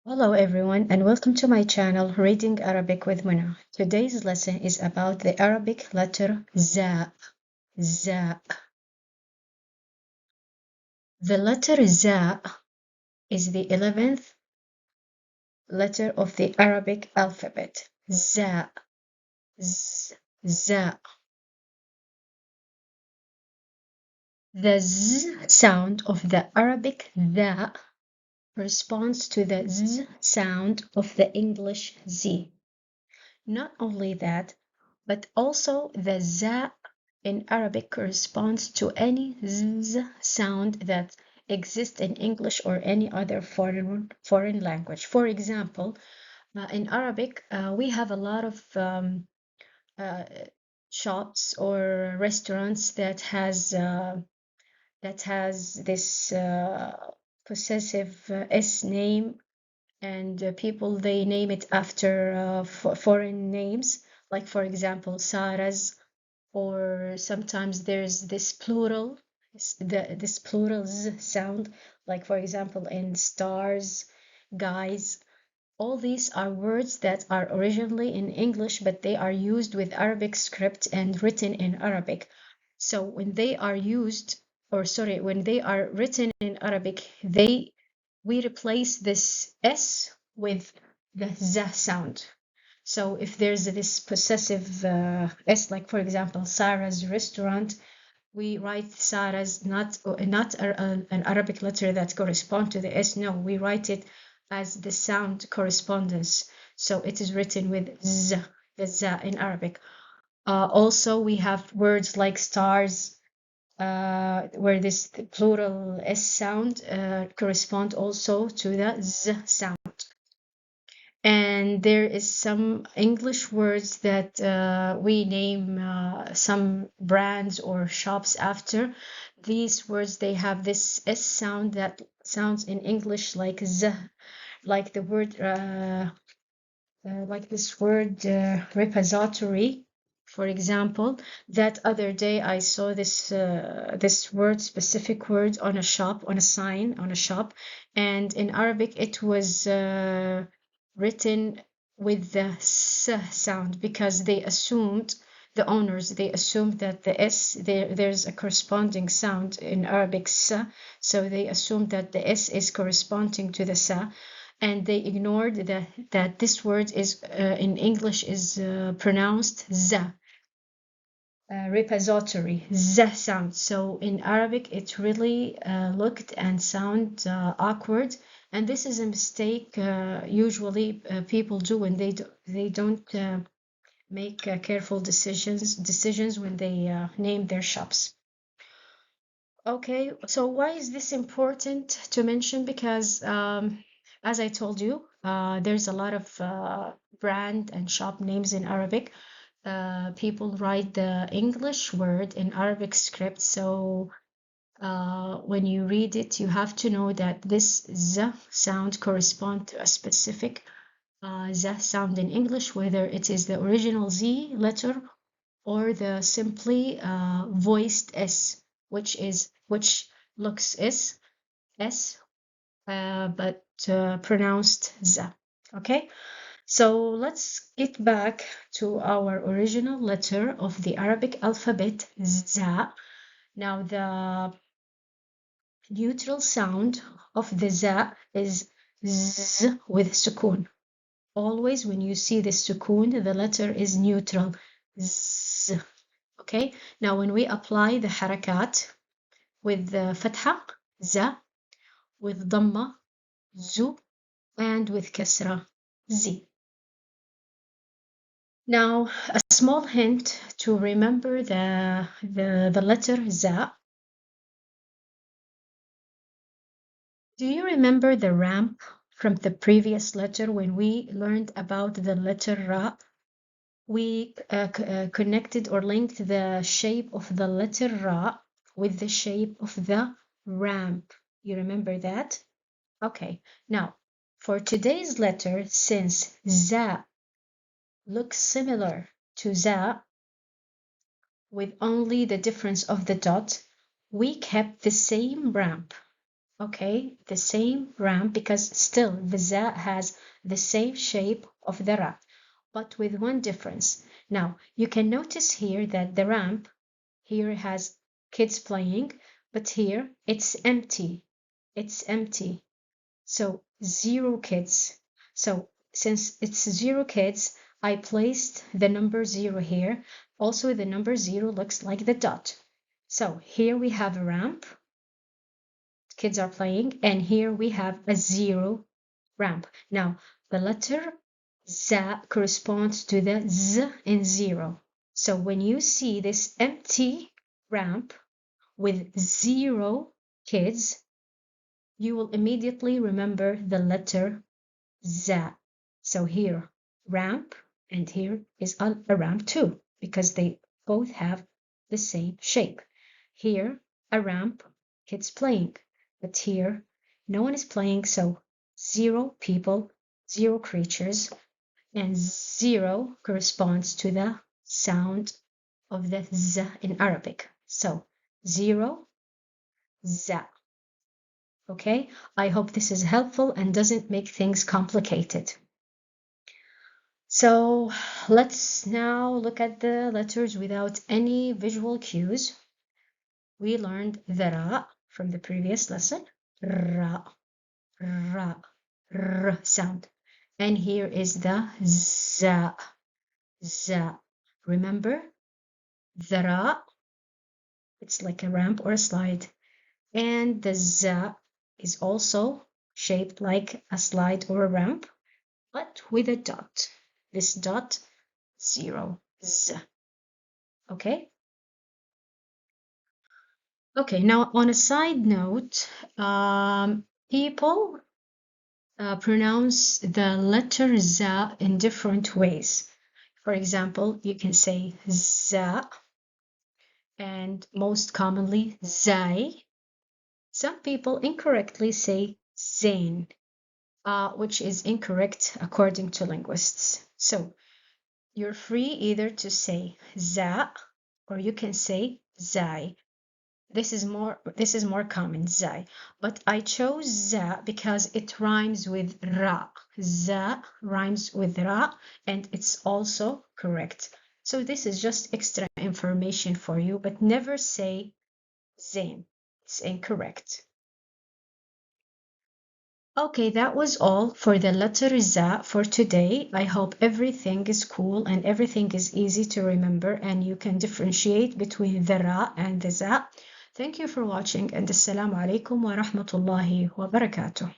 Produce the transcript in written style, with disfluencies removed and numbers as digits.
Hello everyone and welcome to my channel Reading Arabic with Muna. Today's lesson is about the Arabic letter za. Za. The letter za is the 11th letter of the Arabic alphabet. Za. Z. Za. The z sound of the Arabic za corresponds to the z sound of the English z. Not only that, but also the za in Arabic corresponds to any z sound that exists in English or any other foreign language. For example, in Arabic, we have a lot of uh, shops or restaurants that has this possessive s name, and people they name it after foreign names, like for example Saras, or sometimes there's this plural, this plural z sound, like for example in stars, guys. All these are words that are originally in English, but they are used with Arabic script and written in Arabic. So when they are used, or sorry, when they are written in Arabic, we replace this S with the Z sound. So if there's this possessive S, like for example, Sarah's restaurant, we write Sarah's not an Arabic letter that correspond to the S. No, we write it as the sound correspondence. So it is written with Z, the Z in Arabic. Also, we have words like stars, where this plural S sound correspond also to the Z sound. And there is some English words that we name some brands or shops after. These words, they have this S sound that sounds in English like Z, like the word, like this word repository. For example, that other day I saw this word, specific word on a shop, on a sign, on a shop, and in Arabic it was written with the s sound, because they assumed, the owners, they assumed that the s, there's a corresponding sound in Arabic s, so they assumed that the s is corresponding to the sa, and they ignored that this word is in English is pronounced za, repository, z sound. So in Arabic, it really looked and sound awkward, and this is a mistake usually people do when they don't make careful decisions when they name their shops. Okay, so why is this important to mention? Because as I told you, there's a lot of brand and shop names in Arabic. People write the English word in Arabic script, so when you read it, you have to know that this z sound corresponds to a specific z sound in English, whether it is the original z letter or the simply voiced s, which looks s, but pronounced z. Okay, so let's get back to our original letter of the Arabic alphabet, za. Now the neutral sound of the za is z with sukun. Always when you see the sukun, the letter is neutral, z. Okay, now when we apply the harakat with the fatha, za, with dhamma, zu, and with kasra, zi. Now, a small hint to remember the letter za. Do you remember the ramp from the previous letter when we learned about the letter ra? We connected or linked the shape of the letter ra with the shape of the ramp. You remember that? Okay, now for today's letter, since za looks similar to za with only the difference of the dot, we kept the same ramp. Okay, the same ramp, because still the za has the same shape of the ra, but with one difference. Now, you can notice here that the ramp here has kids playing, but here it's empty. It's empty. So 0 kids. So since it's 0 kids, I placed the number 0 here. Also, the number 0 looks like the dot. So here we have a ramp. Kids are playing, and here we have a 0 ramp. Now, the letter za corresponds to the z in 0. So when you see this empty ramp with 0 kids, you will immediately remember the letter za. So here, ramp, and here is a ramp too, because they both have the same shape. Here, a ramp, kids playing, but here, no one is playing, so 0 people, 0 creatures, and 0 corresponds to the sound of the z in Arabic. So 0, za. Okay, I hope this is helpful and doesn't make things complicated. So let's now look at the letters without any visual cues. We learned the ra from the previous lesson. Ra, ra, r sound. And here is the za, za. Remember, the ra, it's like a ramp or a slide. And the za is also shaped like a slide or a ramp, but with a dot. This dot, 0, z. Okay? Okay, now on a side note, people pronounce the letter za in different ways. For example, you can say za, and most commonly zai. Some people incorrectly say zain, which is incorrect according to linguists. So you're free either to say za, or you can say zai. This is more common, zai. But I chose za because it rhymes with ra. Za rhymes with ra, and it's also correct. So this is just extra information for you, but never say zain. It's incorrect. Okay, that was all for the letter za for today. I hope everything is cool and everything is easy to remember, and you can differentiate between the ra and the za. Thank you for watching, and assalamu alaikum wa rahmatullahi wa barakatuh.